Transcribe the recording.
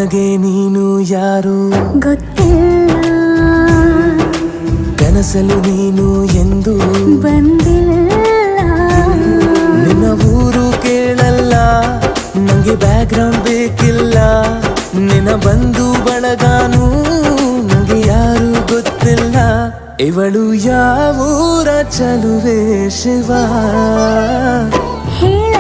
ನನಗೆ ನೀನು ಯಾರು ಗೊತ್ತಿಲ್ಲ, ಕನಸಲು ನೀನು ಎಂದು ಬಂದಿಲ್ಲ. ನಿನ್ನ ಊರು ಕೇಳಲ್ಲ, ನಂಗೆ ಬ್ಯಾಕ್ಗ್ರೌಂಡ್ ಬೇಕಿಲ್ಲ. ನಿನ್ನ ಬಂಧು ಬಳಗಾನು ನಂಗೆ ಯಾರು ಗೊತ್ತಿಲ್ಲ. ಇವಳು ಯಾವೂರ ಚಲುವೆ ಶಿವ ಹೇಳ